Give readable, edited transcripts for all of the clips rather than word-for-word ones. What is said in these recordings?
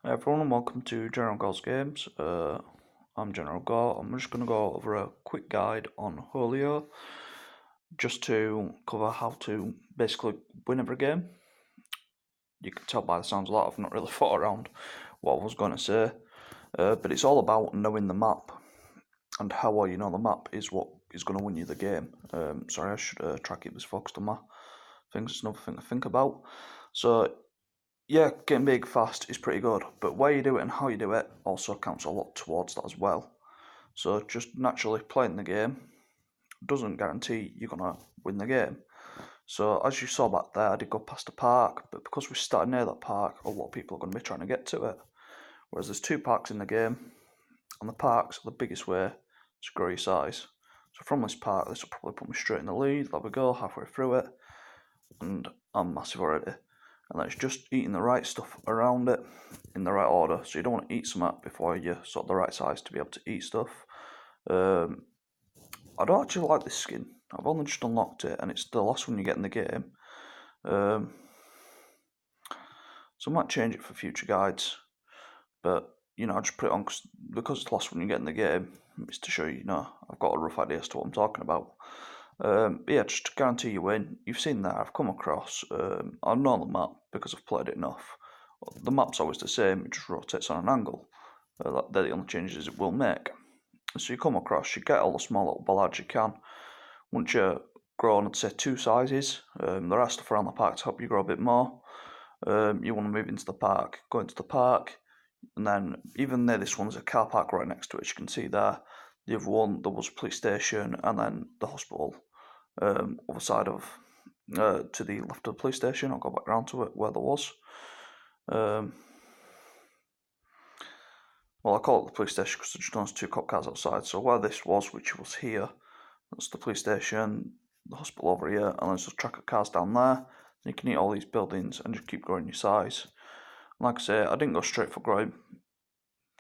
Hi everyone and welcome to General Gore's Games. I'm General Gore. I'm just going to go over a quick guide on Holio just to cover how to basically win every game. You can tell by the sounds of that I've not really thought around what I was going to say, but it's all about knowing the map, and how well you know the map is what is going to win you the game. Sorry, I should try to keep this focused on my things. It's another thing to think about. So yeah, getting big fast is pretty good, but where you do it and how you do it also counts a lot towards that as well. So just naturally playing the game doesn't guarantee you're gonna win the game. So as you saw back there, I did go past a park, but because we're starting near that park, a lot of people are going to be trying to get to it. Whereas there's two parks in the game, and the parks are the biggest way to grow your size. So from this park, this will probably put me straight in the lead. There we go, halfway through it, and I'm massive already. And that's just eating the right stuff around it in the right order. So you don't want to eat something before you're sort of the right size to be able to eat stuff. I don't actually like this skin. I've only just unlocked it, and it's the last one you get in the game. So I might change it for future guides. But, I just put it on because it's the last one you get in the game. It's to show you, I've got a rough idea as to what I'm talking about. Yeah, just to guarantee you win. You've seen that, I've come across. I know the map because I've played it enough. The map's always the same, it just rotates on an angle. They're the only changes it will make. So you come across, you get all the small little bollards you can. Once you're grown, I'd say 2 sizes. There are stuff around the park to help you grow a bit more. You want to move into the park, go into the park, and then even there, this one's a car park right next to it, as you can see there. The other one, there was a police station, and then the hospital. Other side of, to the left of the police station. I'll go back round to it where there was. Well, I call it the police station because there's just 2 cop cars outside. So where this was, which was here, that's the police station, the hospital over here, and there's a track of cars down there. You can eat all these buildings and just keep growing your size. And like I say, I didn't go straight for growing.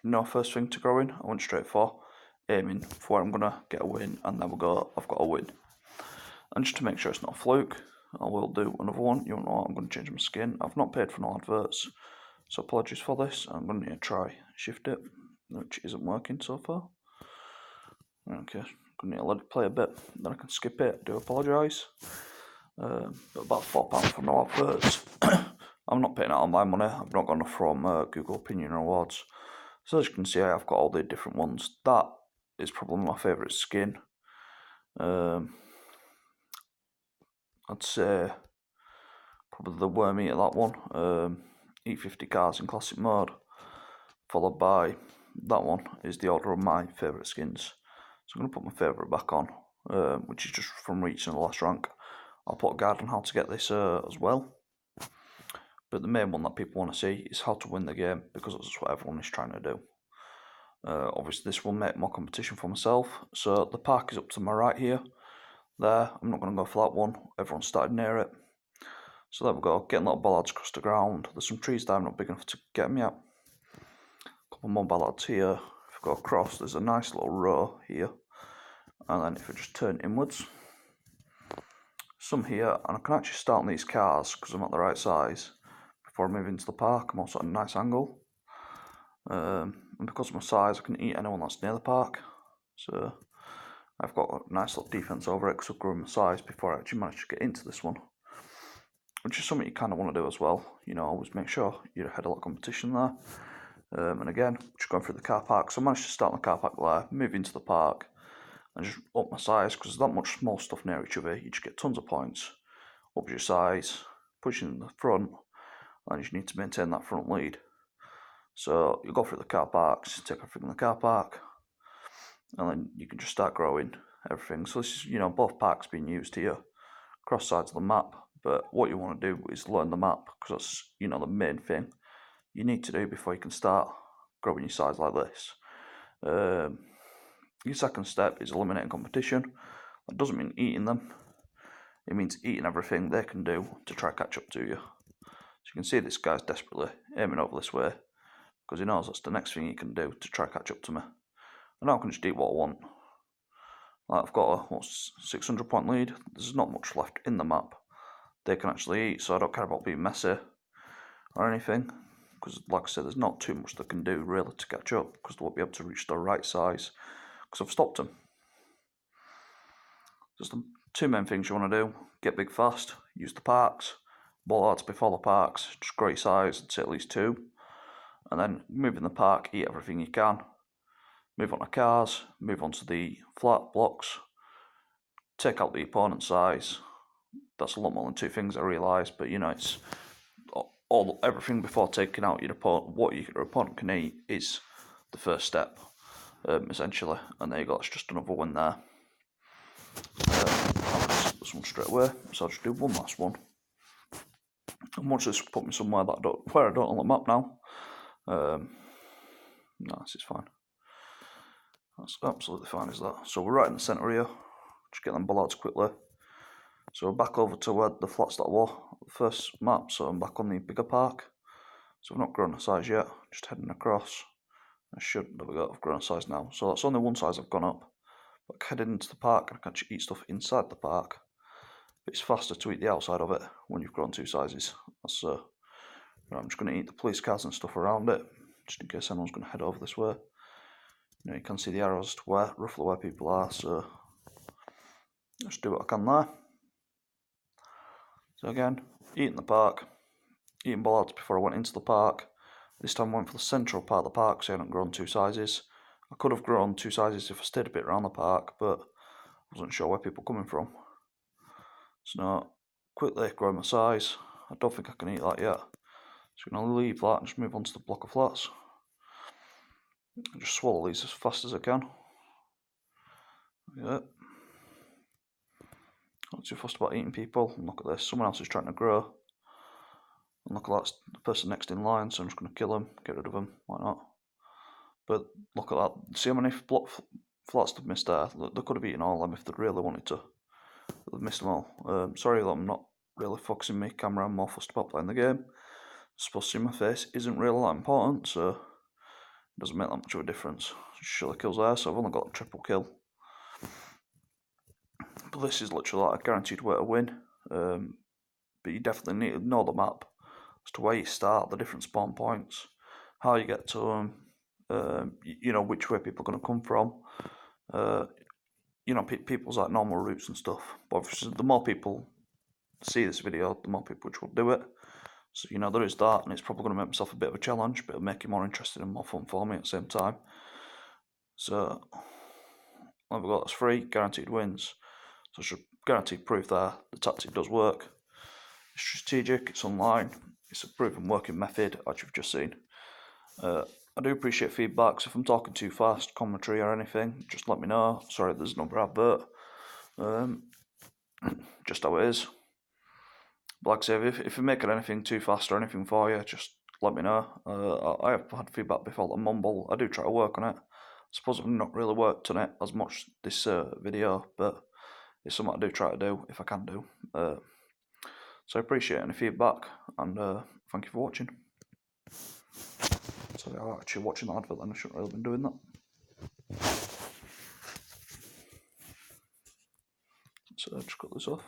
No first thing to growing. I went straight for aiming for where I'm gonna get a win, and then I've got a win. And just to make sure it's not a fluke, I will do another one. You know what, I'm going to change my skin. I've not paid for no adverts, so apologies for this. I'm going to need to try shift it, which isn't working so far. Okay, I'm going to need to let it play a bit, then I can skip it. I do apologise. But about £4 for no adverts. I'm not paying out on my money. I've not got enough from Google Opinion Awards. So as you can see, I've got all the different ones. That is probably my favourite skin. I'd say probably the worm eater, that one. Eat 50 cars in classic mode. Followed by that one is the order of my favourite skins. So I'm going to put my favourite back on, which is just from reaching the last rank. I'll put a guide on how to get this as well. But the main one that people want to see is how to win the game, because that's what everyone is trying to do. Obviously this will make more competition for myself. So the park is up to my right here. There, I'm not going to go for that one. Everyone started near it. So there we go, getting little bollards across the ground. There's some trees there not big enough to get me up. A couple more bollards here. If I go across, there's a nice little row here. And then if I just turn inwards, some here, and I can actually start on these cars because I'm at the right size. Before I move into the park, I'm also at a nice angle. And because of my size, I can eat anyone that's near the park. So I've got a nice little defense over it because I've grown my size before I actually managed to get into this one. Which is something you kind of want to do as well. Always make sure you're ahead of the competition there. And again, just going through the car park. So I managed to start in the car park there, move into the park, and just up my size because there's that much small stuff near each other. You just get tons of points. Up your size, pushing in the front, and you just need to maintain that front lead. So you go through the car parks, take everything in the car park, and then you can just start growing everything. So this is, both parks being used here, cross sides of the map. But what you want to do is learn the map, because that's, the main thing you need to do before you can start growing your size like this. Your second step is eliminating competition. That doesn't mean eating them. It means eating everything they can do to try catch up to you. So you can see this guy's desperately aiming over this way, because he knows that's the next thing he can do to try catch up to me. And now I can just eat what I want. Like I've got a 600 point lead. There's not much left in the map they can actually eat, so I don't care about being messy or anything. because like I said, there's not too much they can do really to catch up, because they won't be able to reach the right size, because I've stopped them. There's the two main things you want to do: get big fast, use the parks, bollards before the parks, just great size, I'd say at least 2, and then move in the park, eat everything you can, move on to cars, move on to the flat blocks, take out the opponent's size. That's a lot more than 2 things, I realise, but it's everything before taking out your opponent. What your opponent can eat is the first step, essentially. And there you go, it's just another win there. I'll just this one straight away, so I'll just do one last one. And once this put me somewhere that I don't on the map now. No, this is fine. That's absolutely fine, is that? So we're right in the centre here. Just get them bollards quickly. So we're back over to where the flats that were the first map, so I'm back on the bigger park. So I've not grown a size yet, just heading across. There we go, I've grown a size now. So that's only one size I've gone up. But heading into the park, I can actually eat stuff inside the park. But it's faster to eat the outside of it when you've grown 2 sizes. That's I'm just going to eat the police cars and stuff around it, just in case anyone's going to head over this way. You can see the arrows to roughly where people are, so just do what I can there. So again, eating the park, eating bollards before I went into the park. This time I went for the central part of the park, so I hadn't grown 2 sizes. I could have grown 2 sizes if I stayed a bit around the park, but I wasn't sure where people were coming from. So now, quickly growing my size. I don't think I can eat that yet. So I'm going to leave that and just move on to the block of flats. And just swallow these as fast as I can. Yeah. Not too fussed about eating people. And look at this, someone else is trying to grow. And look at that, the person next in line, so I'm just going to kill him, get rid of him, why not? But look at that, see how many flats they've missed there? They could have eaten all of them if they really wanted to. They've missed them all. Sorry that I'm not really focusing my camera, I'm more fussed about playing the game. Supposed to see my face isn't really that important, so it doesn't make that much of a difference. Surely kills there, so I've only got a triple kill. But this is literally like a guaranteed way to win. But you definitely need to know the map as to where you start, the different spawn points, how you get to them, which way people are going to come from. People's like normal routes and stuff. But obviously, the more people see this video, the more people which will do it. So, there is that, and it's probably going to make myself a bit of a challenge, but it'll make it more interesting and more fun for me at the same time. So, there we go, that's 3 guaranteed wins. So, it's guaranteed proof there the tactic does work. It's strategic, it's online, it's a proven working method, as you've just seen. I do appreciate feedback, so if I'm talking too fast, commentary or anything, just let me know. Sorry, there's another advert. Just how it is. But like I say, if you're making anything too fast or anything for you, just let me know. I have had feedback before that mumble. I do try to work on it. I suppose I've not really worked on it as much this video, but it's something I do try to do if I can do. So I appreciate any feedback, and thank you for watching. Sorry, I'm actually watching the advert then, I shouldn't really have been doing that. So I'll just cut this off.